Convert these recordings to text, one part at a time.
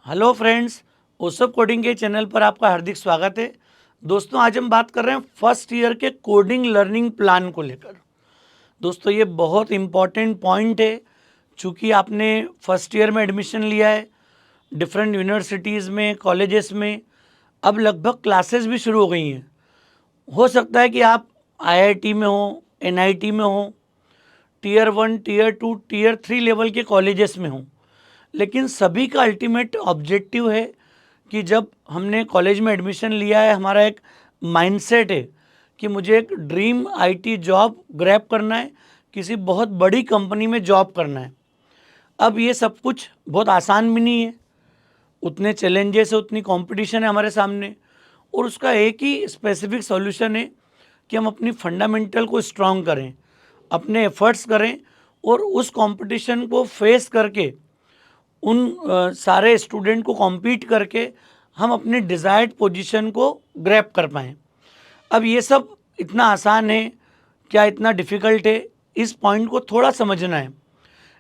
Hello friends, ओसप coding के channel पर आपका हार्दिक स्वागत है। दोस्तों, आज हम बात कर रहे हैं फर्स्ट ईयर के कोडिंग लर्निंग प्लान को लेकर। दोस्तों, ये बहुत इम्पॉर्टेंट पॉइंट है। चूँकि आपने फर्स्ट ईयर में एडमिशन लिया है डिफरेंट यूनिवर्सिटीज़ में, कॉलेजेस में, अब लगभग क्लासेस भी शुरू हो गई हैं। हो सकता है कि आप आईआईटी में हो, एनआईटी में हो, टीयर 1, टीयर 2, टीयर 3 लेवल के कॉलेजेस में हो, लेकिन सभी का अल्टीमेट ऑब्जेक्टिव है कि जब हमने कॉलेज में एडमिशन लिया है, हमारा एक माइंडसेट है कि मुझे एक ड्रीम आईटी जॉब ग्रैब करना है, किसी बहुत बड़ी कंपनी में जॉब करना है। अब ये सब कुछ बहुत आसान भी नहीं है, उतने चैलेंजेस है, उतनी कंपटीशन है हमारे सामने, और उसका एक ही स्पेसिफिक सॉल्यूशन है कि हम अपनी फंडामेंटल को स्ट्रॉन्ग करें, अपने एफर्ट्स करें और उस कंपटीशन को फेस करके उन सारे स्टूडेंट को कॉम्पीट करके हम अपने डिज़ायर्ड पोजीशन को ग्रैब कर पाएँ। अब ये सब इतना आसान है क्या, इतना डिफ़िकल्ट है? इस पॉइंट को थोड़ा समझना है।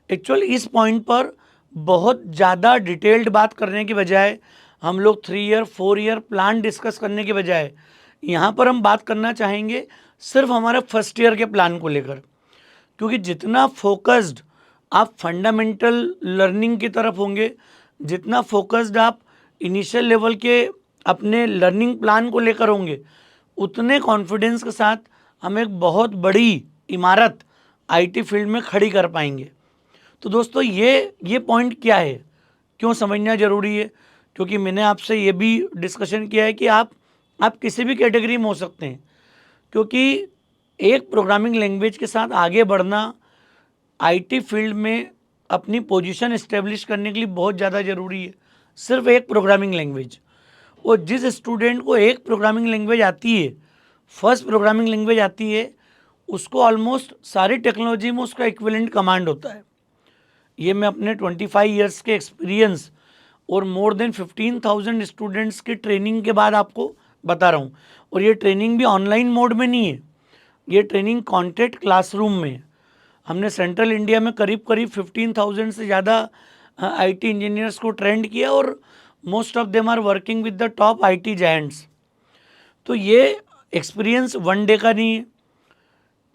एक्चुअल इस पॉइंट पर बहुत ज़्यादा डिटेल्ड बात करने की बजाय, हम लोग 3 ईयर 4 ईयर प्लान डिस्कस करने के बजाय यहाँ पर हम बात करना चाहेंगे सिर्फ हमारे फर्स्ट ईयर के प्लान को लेकर। क्योंकि जितना फोकस्ड आप फंडामेंटल लर्निंग की तरफ होंगे, जितना फोकस्ड आप इनिशियल लेवल के अपने लर्निंग प्लान को लेकर होंगे, उतने कॉन्फिडेंस के साथ हम एक बहुत बड़ी इमारत आईटी फील्ड में खड़ी कर पाएंगे। तो दोस्तों, ये पॉइंट क्या है, क्यों समझना ज़रूरी है? क्योंकि मैंने आपसे ये भी डिस्कशन किया है कि आप किसी भी कैटेगरी में हो सकते हैं। क्योंकि एक प्रोग्रामिंग लैंग्वेज के साथ आगे बढ़ना आईटी फील्ड में अपनी पोजीशन इस्टेब्लिश करने के लिए बहुत ज़्यादा ज़रूरी है। सिर्फ एक प्रोग्रामिंग लैंग्वेज, और जिस स्टूडेंट को एक प्रोग्रामिंग लैंग्वेज आती है, फर्स्ट प्रोग्रामिंग लैंग्वेज आती है, उसको ऑलमोस्ट सारी टेक्नोलॉजी में उसका इक्विवेलेंट कमांड होता है। ये मैं अपने 25 ईयर्स के एक्सपीरियंस और मोर देन 15,000 स्टूडेंट्स की ट्रेनिंग के बाद आपको बता रहा हूँ। और ये ट्रेनिंग भी ऑनलाइन मोड में नहीं है, ये ट्रेनिंग कॉन्टेक्ट क्लासरूम में है। हमने सेंट्रल इंडिया में करीब करीब 15,000 से ज़्यादा आईटी इंजीनियर्स को ट्रेंड किया, और most of them are working with the top IT giants. तो ये एक्सपीरियंस वन डे का नहीं है,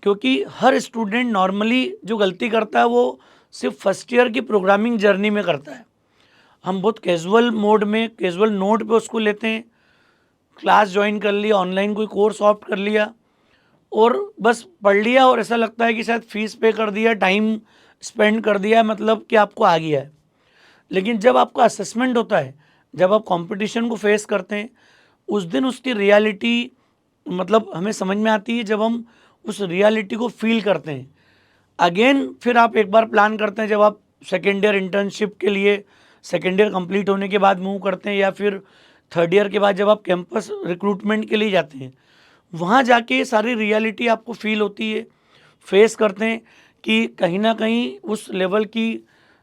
क्योंकि हर स्टूडेंट नॉर्मली जो गलती करता है वो सिर्फ फर्स्ट ईयर की प्रोग्रामिंग जर्नी में करता है। हम बहुत कैजुअल मोड में, कैजुअल नोट पे उसको लेते हैं, क्लास ज्वाइन कर लिया, ऑनलाइन कोई कोर्स ऑप्ट कर लिया और बस पढ़ लिया, और ऐसा लगता है कि शायद फीस पे कर दिया, टाइम स्पेंड कर दिया, मतलब कि आपको आ गया है। लेकिन जब आपका असेसमेंट होता है, जब आप कंपटीशन को फेस करते हैं, उस दिन उसकी रियलिटी मतलब हमें समझ में आती है, जब हम उस रियलिटी को फील करते हैं। अगेन फिर आप एक बार प्लान करते हैं, जब आप सेकेंड ईयर इंटर्नशिप के लिए सेकेंड ईयर कंप्लीट होने के बाद मूव करते हैं, या फिर थर्ड ईयर के बाद जब आप कैंपस रिक्रूटमेंट के लिए जाते हैं, वहाँ जाके सारी रियलिटी आपको फील होती है, फेस करते हैं कि कहीं ना कहीं उस लेवल की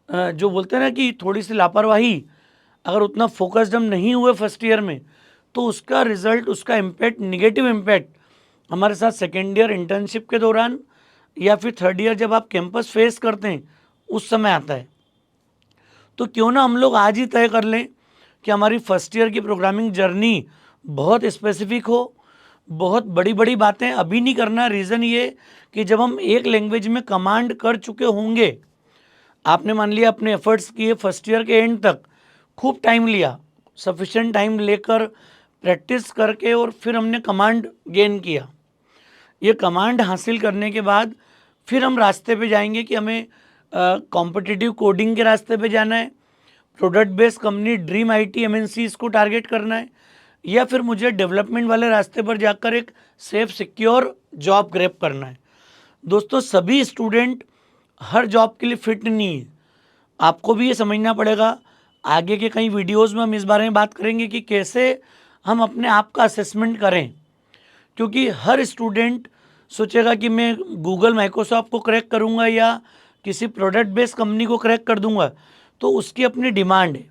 जो बोलते हैं ना कि थोड़ी सी लापरवाही, अगर उतना फोकस्ड हम नहीं हुए फर्स्ट ईयर में, तो उसका रिजल्ट, उसका इम्पैक्ट, निगेटिव इम्पैक्ट हमारे साथ सेकेंड ईयर इंटर्नशिप के दौरान या फिर थर्ड ईयर जब आप कैंपस फेस करते हैं उस समय आता है। तो क्यों ना हम लोग आज ही तय कर लें कि हमारी फर्स्ट ईयर की प्रोग्रामिंग जर्नी बहुत स्पेसिफिक हो, बहुत बड़ी बड़ी बातें अभी नहीं करना। रीज़न ये कि जब हम एक लैंग्वेज में कमांड कर चुके होंगे, आपने मान लिया अपने एफर्ट्स किए फर्स्ट ईयर के एंड तक, खूब टाइम लिया, सफिशेंट टाइम लेकर प्रैक्टिस करके, और फिर हमने कमांड गेन किया। ये कमांड हासिल करने के बाद फिर हम रास्ते पे जाएंगे कि हमें कॉम्पिटिटिव कोडिंग के रास्ते पे जाना है, product based company, dream IT MNCs को टारगेट करना है, या फिर मुझे डेवलपमेंट वाले रास्ते पर जाकर एक सेफ सिक्योर जॉब ग्रैब करना है। दोस्तों, सभी स्टूडेंट हर जॉब के लिए फिट नहीं है। आपको भी ये समझना पड़ेगा। आगे के कई वीडियोस में हम इस बारे में बात करेंगे कि कैसे हम अपने आप का असेसमेंट करें, क्योंकि हर स्टूडेंट सोचेगा कि मैं गूगल माइक्रोसॉफ्ट को क्रैक करूंगा या किसी प्रोडक्ट बेस्ड कंपनी को क्रैक कर दूंगा, तो उसकी अपनी डिमांड है,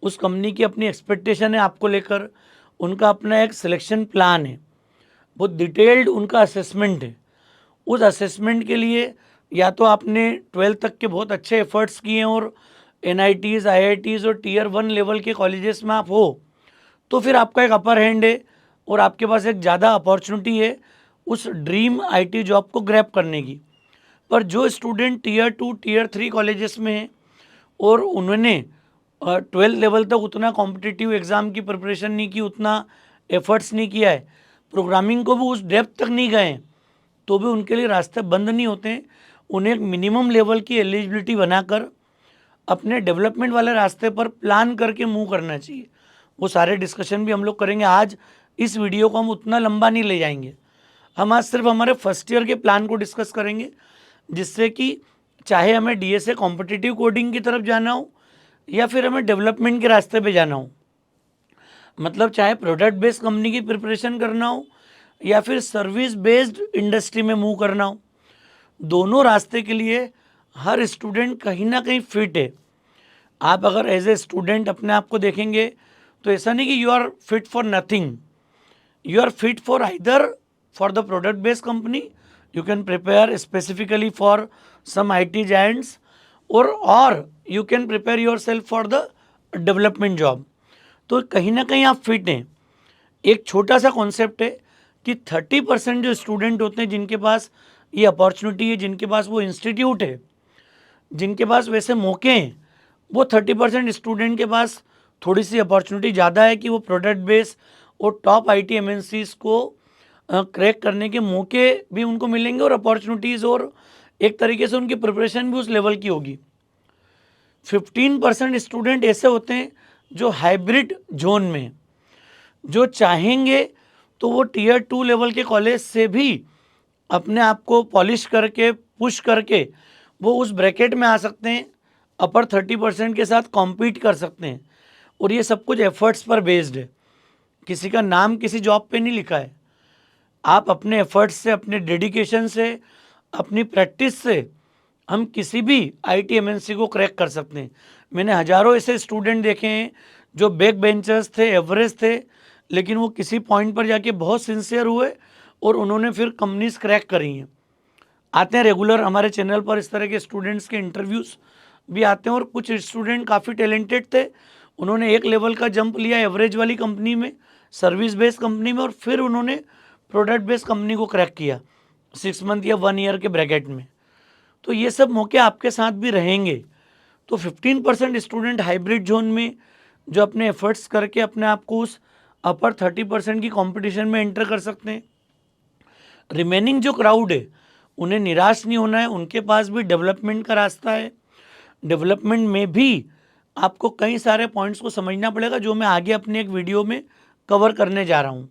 उस कंपनी की अपनी एक्सपेक्टेशन है आपको लेकर, उनका अपना एक सिलेक्शन प्लान है, बहुत डिटेल्ड उनका असेसमेंट है। उस असेसमेंट के लिए या तो आपने 12th तक के बहुत अच्छे एफर्ट्स किए हैं और NITs, IITs और टीयर 1 लेवल के कॉलेजेस में आप हो तो फिर आपका एक अपर हैंड है और आपके पास एक ज़्यादा अपॉर्चुनिटी है उस ड्रीम IT जॉब को ग्रैब करने की। पर जो स्टूडेंट टीयर 2, टीयर 3 कॉलेजेस में हैं और उन्होंने 12th लेवल तक उतना कॉम्पिटिटिव एग्ज़ाम की प्रिपरेशन नहीं की, उतना एफर्ट्स नहीं किया है, प्रोग्रामिंग को भी उस डेप्थ तक नहीं गए हैं, तो भी उनके लिए रास्ते बंद नहीं होते हैं। उन्हें एक मिनिमम लेवल की एलिजिबिलिटी बनाकर अपने डेवलपमेंट वाले रास्ते पर प्लान करके मूव करना चाहिए। वो सारे डिस्कशन भी हम लोग करेंगे। आज इस वीडियो को हम उतना लंबा नहीं ले जाएंगे, हम आज सिर्फ हमारे फर्स्ट ईयर के प्लान को डिस्कस करेंगे, जिससे कि चाहे हमें DSA कॉम्पिटिटिव कोडिंग की तरफ जाना हो या फिर हमें डेवलपमेंट के रास्ते पे जाना हो, मतलब चाहे प्रोडक्ट बेस्ड कंपनी की प्रिपरेशन करना हो या फिर सर्विस बेस्ड इंडस्ट्री में मूव करना हो, दोनों रास्ते के लिए हर स्टूडेंट कहीं ना कहीं फिट है। आप अगर एज ए स्टूडेंट अपने आप को देखेंगे तो ऐसा नहीं कि you are fit for nothing, you are fit for either for the product based company, you can prepare specifically for some IT giants, or you can prepare yourself for the development job। तो कहीं ना कहीं आप fit हैं। एक छोटा सा concept है कि 30% जो स्टूडेंट होते हैं जिनके पास ये अपॉर्चुनिटी है, जिनके पास वो इंस्टीट्यूट है, जिनके पास वैसे मौके हैं, वो 30% स्टूडेंट के पास थोड़ी सी अपॉर्चुनिटी ज़्यादा है कि वो प्रोडक्ट बेस और टॉप IT MNCs को क्रैक करने के मौके भी उनको मिलेंगे और अपॉर्चुनिटीज़, और एक तरीके से उनकी प्रिपरेशन भी उस लेवल की होगी। 15% स्टूडेंट ऐसे होते हैं जो हाइब्रिड जोन में, जो चाहेंगे तो वो टीयर 2 लेवल के कॉलेज से भी अपने आप को पॉलिश करके, पुश करके वो उस ब्रैकेट में आ सकते हैं, अपर 30% के साथ कॉम्पीट कर सकते हैं। और ये सब कुछ एफर्ट्स पर बेस्ड है, किसी का नाम किसी जॉब पे नहीं लिखा है। आप अपने एफर्ट्स से, अपने डेडिकेशन से, अपनी प्रैक्टिस से हम किसी भी IT MNC को क्रैक कर सकते हैं। मैंने हज़ारों ऐसे स्टूडेंट देखे हैं जो बैक बेंचर्स थे, एवरेज थे, लेकिन वो किसी पॉइंट पर जाके बहुत सिंसियर हुए और उन्होंने फिर कंपनीज क्रैक करी हैं। आते हैं रेगुलर हमारे चैनल पर इस तरह के स्टूडेंट्स के इंटरव्यूज़ भी आते हैं, और कुछ स्टूडेंट काफ़ी टैलेंटेड थे, उन्होंने एक लेवल का जंप लिया एवरेज वाली कंपनी में, सर्विस बेस्ड कंपनी में, और फिर उन्होंने प्रोडक्ट बेस्ड कंपनी को क्रैक किया 6 मंथ या 1 ईयर के ब्रैकेट में। तो ये सब मौके आपके साथ भी रहेंगे। तो 15% स्टूडेंट हाइब्रिड जोन में जो अपने एफर्ट्स करके अपने आप को उस अपर 30% की कंपटीशन में एंटर कर सकते हैं। रिमेनिंग जो क्राउड है उन्हें निराश नहीं होना है, उनके पास भी डेवलपमेंट का रास्ता है। डेवलपमेंट में भी आपको कई सारे पॉइंट्स को समझना पड़ेगा, जो मैं आगे अपने एक वीडियो में कवर करने जा रहा हूँ।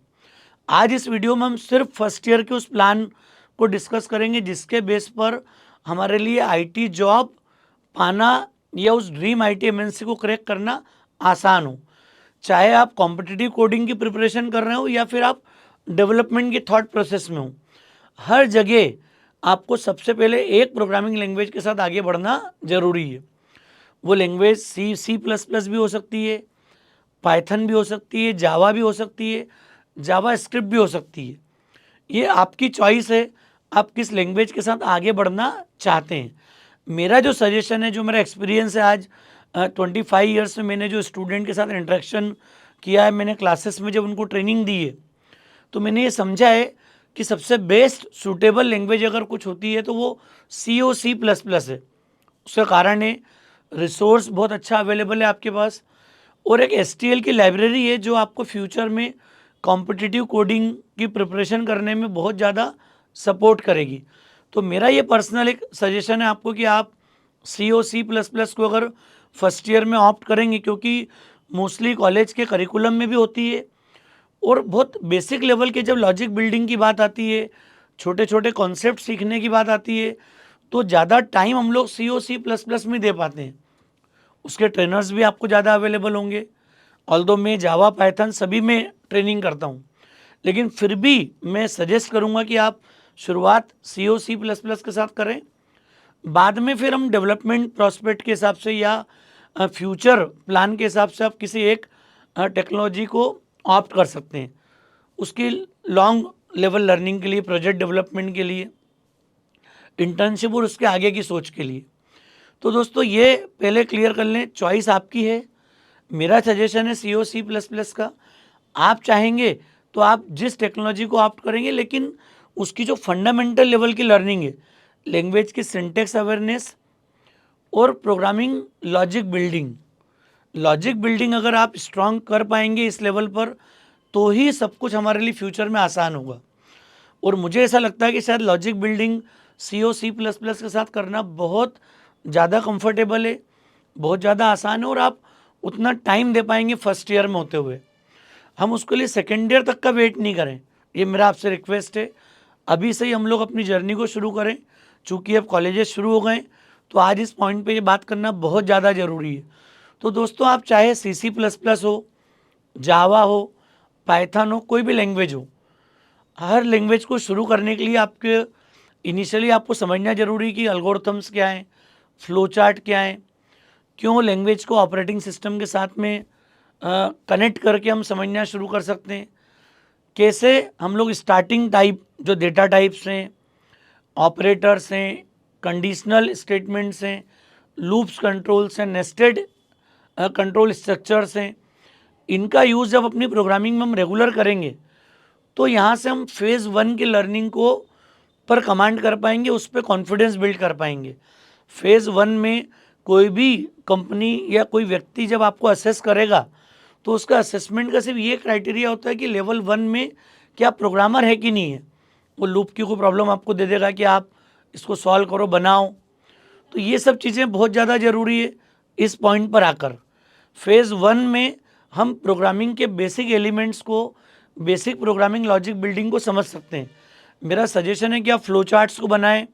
आज इस वीडियो में हम सिर्फ फर्स्ट ईयर के उस प्लान को डिस्कस करेंगे जिसके बेस पर हमारे लिए IT जॉब पाना या उस ड्रीम IT MNC को क्रैक करना आसान हो। चाहे आप कॉम्पिटिटिव कोडिंग की प्रिपरेशन कर रहे हो या फिर आप डेवलपमेंट के थॉट प्रोसेस में हो, हर जगह आपको सबसे पहले एक प्रोग्रामिंग लैंग्वेज के साथ आगे बढ़ना ज़रूरी है। वो लैंग्वेज C++ भी हो सकती है, पाइथन भी हो सकती है, जावा भी हो सकती है, जावा स्क्रिप्ट भी हो सकती है। ये आपकी चॉइस है, आप किस लैंग्वेज के साथ आगे बढ़ना चाहते हैं। मेरा जो सजेशन है, जो मेरा एक्सपीरियंस है, आज 25 ईयर्स में मैंने जो स्टूडेंट के साथ इंटरेक्शन किया है, मैंने क्लासेस में जब उनको ट्रेनिंग दी है, तो मैंने ये समझा है कि सबसे बेस्ट सूटेबल लैंग्वेज अगर कुछ होती है तो वो C++ है। उसका कारण है रिसोर्स बहुत अच्छा अवेलेबल है आपके पास, और एक STL की लाइब्रेरी है जो आपको फ्यूचर में कॉम्पिटिटिव कोडिंग की प्रिपरेशन करने में बहुत ज़्यादा सपोर्ट करेगी। तो मेरा ये पर्सनल एक सजेशन है आपको कि आप C++ को अगर फर्स्ट ईयर में ऑप्ट करेंगे, क्योंकि मोस्टली कॉलेज के करिकुलम में भी होती है, और बहुत बेसिक लेवल के जब लॉजिक बिल्डिंग की बात आती है, छोटे छोटे कॉन्सेप्ट सीखने की बात आती है, तो ज़्यादा टाइम हम लोग C++ में दे पाते हैं। उसके ट्रेनर्स भी आपको ज़्यादा अवेलेबल होंगे। ऑल्दो मैं जावा, पाइथन सभी में ट्रेनिंग करता हूँ, लेकिन फिर भी मैं सजेस्ट करूँगा कि आप शुरुआत C++ के साथ करें। बाद में फिर हम डेवलपमेंट प्रॉस्पेक्ट के हिसाब से या फ्यूचर प्लान के हिसाब से आप किसी एक टेक्नोलॉजी को ऑप्ट कर सकते हैं, उसकी लॉन्ग लेवल लर्निंग के लिए, प्रोजेक्ट डेवलपमेंट के लिए, इंटर्नशिप और उसके आगे की सोच के लिए। तो दोस्तों ये पहले क्लियर कर लें, चॉइस आपकी है। मेरा सजेशन है CO C++ का। आप चाहेंगे तो आप जिस टेक्नोलॉजी को ऑप्ट करेंगे, लेकिन उसकी जो फंडामेंटल लेवल की लर्निंग है, लैंग्वेज की सिंटेक्स अवेयरनेस और प्रोग्रामिंग लॉजिक बिल्डिंग अगर आप स्ट्रांग कर पाएंगे इस लेवल पर, तो ही सब कुछ हमारे लिए फ्यूचर में आसान होगा। और मुझे ऐसा लगता है कि शायद लॉजिक बिल्डिंग CO C++ के साथ करना बहुत ज़्यादा कंफर्टेबल है, बहुत ज़्यादा आसान है, और आप उतना टाइम दे पाएंगे फर्स्ट ईयर में होते हुए। हम उसके लिए सेकेंड ईयर तक का वेट नहीं करें, ये मेरा आपसे रिक्वेस्ट है। अभी से ही हम लोग अपनी जर्नी को शुरू करें। चूँकि अब कॉलेजेस शुरू हो गए, तो आज इस पॉइंट पे ये बात करना बहुत ज़्यादा ज़रूरी है। तो दोस्तों, आप चाहे C++ हो, जावा हो, पाइथन हो, कोई भी लैंग्वेज हो, हर लैंग्वेज को शुरू करने के लिए आपके इनिशियली आपको समझना जरूरी है कि एल्गोरिथम्स क्या हैं, फ्लो चार्ट क्या है, क्यों लैंग्वेज को ऑपरेटिंग सिस्टम के साथ में कनेक्ट करके हम समझना शुरू कर सकते हैं, कैसे हम लोग स्टार्टिंग टाइप जो डेटा टाइप्स हैं, ऑपरेटर्स हैं, कंडीशनल स्टेटमेंट्स हैं, लूप्स कंट्रोल्स हैं, नेस्टेड कंट्रोल स्ट्रक्चर्स हैं, इनका यूज़ जब अपनी प्रोग्रामिंग में हम रेगुलर करेंगे, तो यहाँ से हम फेज़ 1 की लर्निंग को पर कमांड कर पाएंगे, उस पर कॉन्फिडेंस बिल्ड कर पाएंगे। फेज़ 1 में कोई भी कंपनी या कोई व्यक्ति जब आपको असेस करेगा, तो उसका असेसमेंट का सिर्फ ये क्राइटेरिया होता है कि लेवल 1 में क्या प्रोग्रामर है कि नहीं है। वो लूप की कोई प्रॉब्लम आपको दे देगा कि आप इसको सॉल्व करो, बनाओ। तो ये सब चीज़ें बहुत ज़्यादा ज़रूरी है। इस पॉइंट पर आकर फेज़ 1 में हम प्रोग्रामिंग के बेसिक एलिमेंट्स को, बेसिक प्रोग्रामिंग लॉजिक बिल्डिंग को समझ सकते हैं। मेरा सजेशन है कि आप फ्लो चार्ट्स को बनाएं,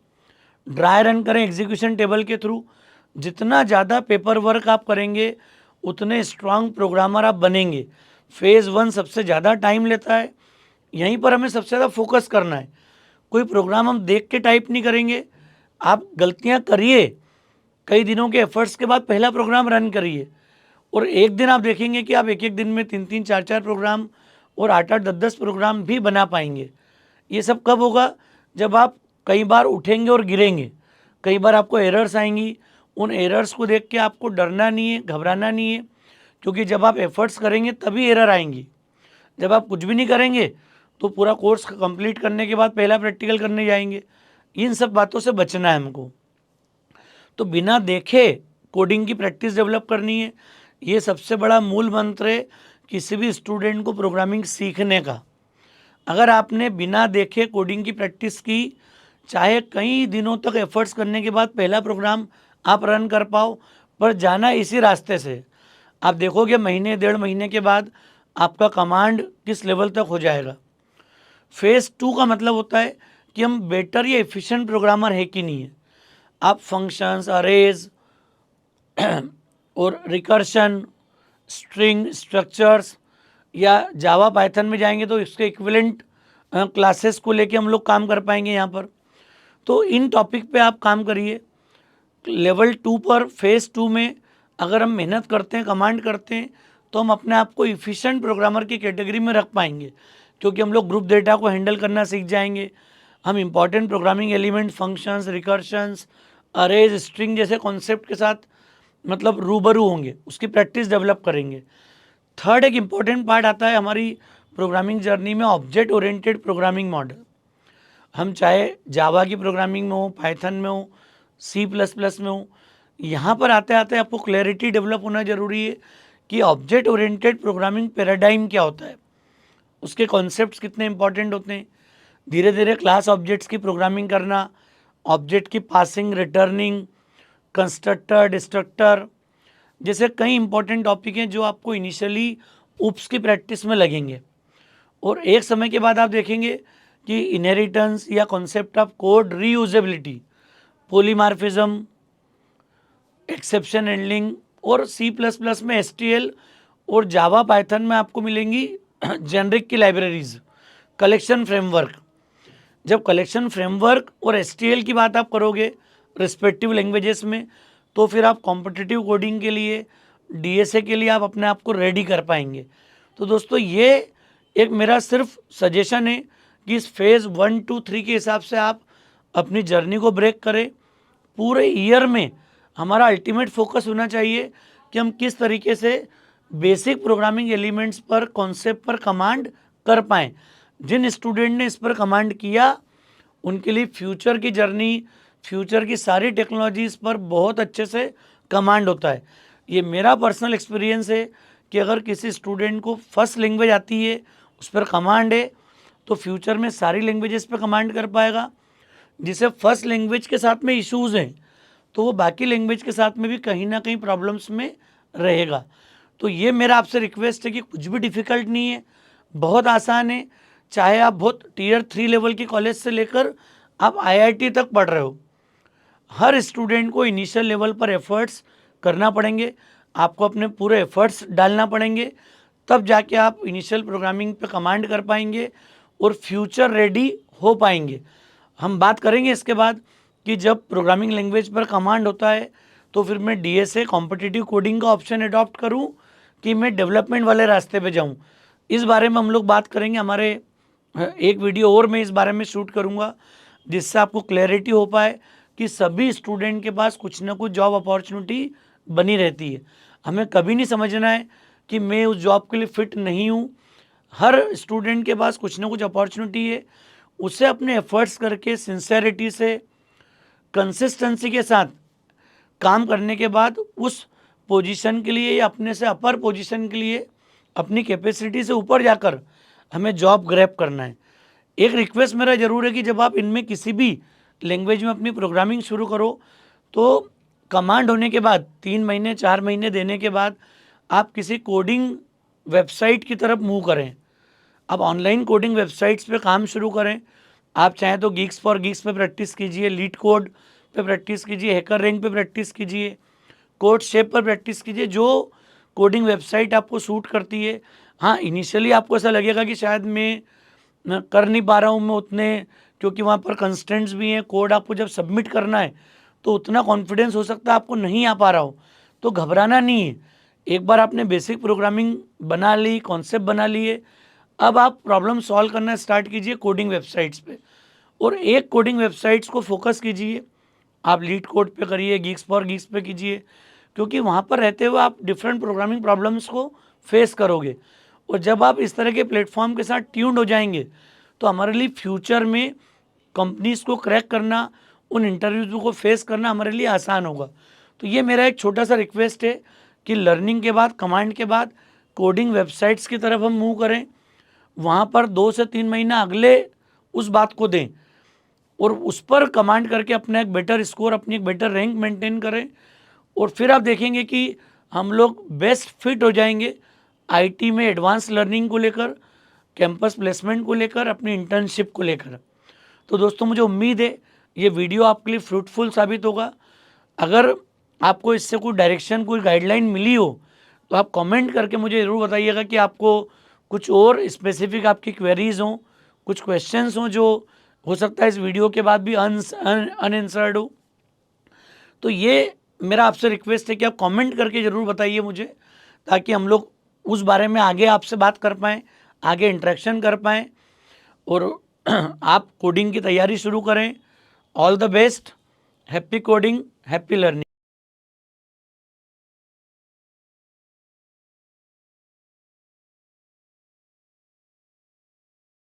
ड्राई रन करें एग्जीक्यूशन टेबल के थ्रू। जितना ज़्यादा पेपर वर्क आप करेंगे, उतने स्ट्रांग प्रोग्रामर आप बनेंगे। फेज़ 1 सबसे ज़्यादा टाइम लेता है, यहीं पर हमें सबसे ज़्यादा फोकस करना है। कोई प्रोग्राम हम देख के टाइप नहीं करेंगे। आप गलतियां करिए, कई दिनों के एफर्ट्स के बाद पहला प्रोग्राम रन करिए, और एक दिन आप देखेंगे कि आप एक एक दिन में 3-3, 4-4 प्रोग्राम और 8-8, 10-10 प्रोग्राम भी बना पाएंगे। ये सब कब होगा? जब आप कई बार उठेंगे और गिरेंगे, कई बार आपको एरर्स आएंगी। उन एरर्स को देख के आपको डरना नहीं है, घबराना नहीं है, क्योंकि जब आप एफर्ट्स करेंगे तभी एरर आएंगी। जब आप कुछ भी नहीं करेंगे तो पूरा कोर्स कंप्लीट करने के बाद पहला प्रैक्टिकल करने जाएंगे। इन सब बातों से बचना है हमको। तो बिना देखे कोडिंग की प्रैक्टिस डेवलप करनी है। ये सबसे बड़ा मूल मंत्र है किसी भी स्टूडेंट को प्रोग्रामिंग सीखने का। अगर आपने बिना देखे कोडिंग की प्रैक्टिस की, चाहे कई दिनों तक एफर्ट्स करने के बाद पहला प्रोग्राम आप रन कर पाओ, पर जाना इसी रास्ते से, आप देखोगे महीने 1.5 महीने के बाद आपका कमांड किस लेवल तक हो जाएगा। फेज़ 2 का मतलब होता है कि हम बेटर या एफिशिएंट प्रोग्रामर है कि नहीं है। आप फंक्शंस, अरेज और रिकर्शन, स्ट्रिंग, स्ट्रक्चर्स या जावा पाइथन में जाएंगे तो इसके इक्विवेलेंट क्लासेस को लेके हम लोग काम कर पाएंगे यहाँ पर। तो इन टॉपिक पे आप काम करिए। लेवल 2 पर फेज़ 2 में अगर हम मेहनत करते हैं, कमांड करते हैं, तो हम अपने आप को इफ़िशिएंट प्रोग्रामर की कैटेगरी में रख पाएंगे, क्योंकि हम लोग ग्रुप डेटा को हैंडल करना सीख जाएंगे। हम important programming element, functions, recursions, arrays, string जैसे कॉन्सेप्ट के साथ मतलब रूबरू होंगे, उसकी प्रैक्टिस डेवलप करेंगे। थर्ड एक इम्पॉर्टेंट पार्ट आता है हमारी प्रोग्रामिंग जर्नी में, ऑब्जेक्ट ओरिएंटेड प्रोग्रामिंग मॉडल। हम चाहे जावा की प्रोग्रामिंग में हो, पाइथन में हो, C++ में हो, यहाँ पर आते आते आपको क्लैरिटी डेवलप होना जरूरी है कि ऑब्जेक्ट ओरिएंटेड प्रोग्रामिंग पैराडाइम क्या होता है, उसके कॉन्सेप्ट्स कितने इंपॉर्टेंट होते हैं। धीरे धीरे क्लास ऑब्जेक्ट्स की प्रोग्रामिंग करना, ऑब्जेक्ट की पासिंग, रिटर्निंग, कंस्ट्रक्टर, डिस्ट्रक्टर जैसे कई इंपॉर्टेंट टॉपिक हैं जो आपको इनिशियली उप्स की प्रैक्टिस में लगेंगे, और एक समय के बाद आप देखेंगे कि इनहेरिटेंस या concept of code reusability, polymorphism, exception handling, और C++ में STL और जावा पाइथन में आपको मिलेंगी जेनरिक की लाइब्रेरीज, कलेक्शन फ्रेमवर्क। जब कलेक्शन फ्रेमवर्क और STL की बात आप करोगे रिस्पेक्टिव लैंग्वेजेस में, तो फिर आप कॉम्पिटिटिव कोडिंग के लिए, DSA के लिए आप अपने आप को रेडी कर पाएंगे। तो दोस्तों, ये एक मेरा सिर्फ सजेशन है कि इस फेज़ 1, 2, 3 के हिसाब से आप अपनी जर्नी को ब्रेक करें। पूरे ईयर में हमारा अल्टीमेट फोकस होना चाहिए कि हम किस तरीके से बेसिक प्रोग्रामिंग एलिमेंट्स पर, कॉन्सेप्ट पर कमांड कर पाएँ। जिन स्टूडेंट ने इस पर कमांड किया उनके लिए फ्यूचर की जर्नी, फ्यूचर की सारी टेक्नोलॉजीज़ पर बहुत अच्छे से कमांड होता है। ये मेरा पर्सनल एक्सपीरियंस है कि अगर किसी स्टूडेंट को फर्स्ट लैंग्वेज आती है, उस पर कमांड है, तो फ्यूचर में सारी लैंग्वेजेस पे कमांड कर पाएगा। जिसे फर्स्ट लैंग्वेज के साथ में इश्यूज़ हैं, तो वो बाकी लैंग्वेज के साथ में भी कहीं ना कहीं प्रॉब्लम्स में रहेगा। तो ये मेरा आपसे रिक्वेस्ट है कि कुछ भी डिफ़िकल्ट नहीं है, बहुत आसान है। चाहे आप बहुत टियर 3 लेवल के कॉलेज से लेकर आप IIT तक पढ़ रहे हो, हर स्टूडेंट को इनिशियल लेवल पर एफर्ट्स करना पड़ेंगे। आपको अपने पूरे एफर्ट्स डालना पड़ेंगे, तब जाके आप इनिशियल प्रोग्रामिंग पे कमांड कर पाएंगे और फ्यूचर रेडी हो पाएंगे। हम बात करेंगे इसके बाद कि जब प्रोग्रामिंग लैंग्वेज पर कमांड होता है तो फिर मैं DSA कॉम्पिटिटिव कोडिंग का ऑप्शन अडॉप्ट करूं कि मैं डेवलपमेंट वाले रास्ते पे जाऊं। इस बारे में हम लोग बात करेंगे। हमारे एक वीडियो और मैं इस बारे में शूट करूंगा, जिससे आपको क्लैरिटी हो पाए कि सभी स्टूडेंट के पास कुछ ना कुछ जॉब अपॉर्चुनिटी बनी रहती है। हमें कभी नहीं समझना है कि मैं उस जॉब के लिए फ़िट नहीं हूँ। हर स्टूडेंट के पास कुछ ना कुछ अपॉर्चुनिटी है, उसे अपने एफर्ट्स करके सिंसेरिटी से, कंसिस्टेंसी के साथ काम करने के बाद उस पोजीशन के लिए या अपने से अपर पोजीशन के लिए अपनी कैपेसिटी से ऊपर जाकर हमें जॉब ग्रैब करना है। एक रिक्वेस्ट मेरा ज़रूर है कि जब आप इनमें किसी भी लैंग्वेज में अपनी प्रोग्रामिंग शुरू करो तो कमांड होने के बाद 3 महीने 4 महीने देने के बाद आप किसी कोडिंग वेबसाइट की तरफ मूव करें। आप ऑनलाइन कोडिंग वेबसाइट्स पे काम शुरू करें। आप चाहें तो गीक्स फॉर गीक्स पे प्रैक्टिस कीजिए, लीड कोड पे प्रैक्टिस कीजिए, हैकर रैंक पे प्रैक्टिस कीजिए, कोड शेप पर प्रैक्टिस कीजिए, जो कोडिंग वेबसाइट आपको सूट करती है। हाँ, इनिशियली आपको ऐसा लगेगा कि शायद मैं कर नहीं पा रहा हूँ मैं उतने, क्योंकि वहाँ पर कंस्टेंट्स भी हैं। कोड आपको जब सबमिट करना है तो उतना कॉन्फिडेंस हो सकता है आपको नहीं आ पा रहा हो, तो घबराना नहीं है। एक बार आपने बेसिक प्रोग्रामिंग बना ली, कॉन्सेप्ट बना लिए, अब आप प्रॉब्लम सॉल्व करना स्टार्ट कीजिए कोडिंग वेबसाइट्स पे, और एक कोडिंग वेबसाइट्स को फोकस कीजिए। आप लीड कोड पे करिए, गीक्स फॉर गीक्स पे कीजिए, क्योंकि वहाँ पर रहते हुए आप डिफरेंट प्रोग्रामिंग प्रॉब्लम्स को फेस करोगे। और जब आप इस तरह के प्लेटफॉर्म के साथ ट्यून्ड हो जाएंगे तो हमारे लिए फ्यूचर में कंपनीज़ को क्रैक करना, उन इंटरव्यूज़ को फेस करना हमारे लिए आसान होगा। तो ये मेरा एक छोटा सा रिक्वेस्ट है कि लर्निंग के बाद, कमांड के बाद कोडिंग वेबसाइट्स की तरफ हम मूव करें, वहाँ पर 2 से 3 महीना अगले उस बात को दें और उस पर कमांड करके अपना एक बेटर स्कोर, अपनी एक बेटर रैंक मेंटेन करें, और फिर आप देखेंगे कि हम लोग बेस्ट फिट हो जाएंगे IT में एडवांस लर्निंग को लेकर, कैंपस प्लेसमेंट को लेकर, अपनी इंटर्नशिप को लेकर। तो दोस्तों, मुझे उम्मीद है ये वीडियो आपके लिए फ्रूटफुल साबित होगा। अगर आपको इससे कोई डायरेक्शन, कोई गाइडलाइन मिली हो तो आप कमेंट करके मुझे ज़रूर बताइएगा कि आपको कुछ और स्पेसिफिक आपकी क्वेरीज हों, कुछ क्वेश्चंस हों जो हो सकता है इस वीडियो के बाद भी अनआंसर्ड हो। तो ये मेरा आपसे रिक्वेस्ट है कि आप कमेंट करके ज़रूर बताइए मुझे, ताकि हम लोग उस बारे में आगे आपसे बात कर पाएँ, आगे इंटरेक्शन कर पाएँ, और आप कोडिंग की तैयारी शुरू करें। All the best, happy coding, happy learning.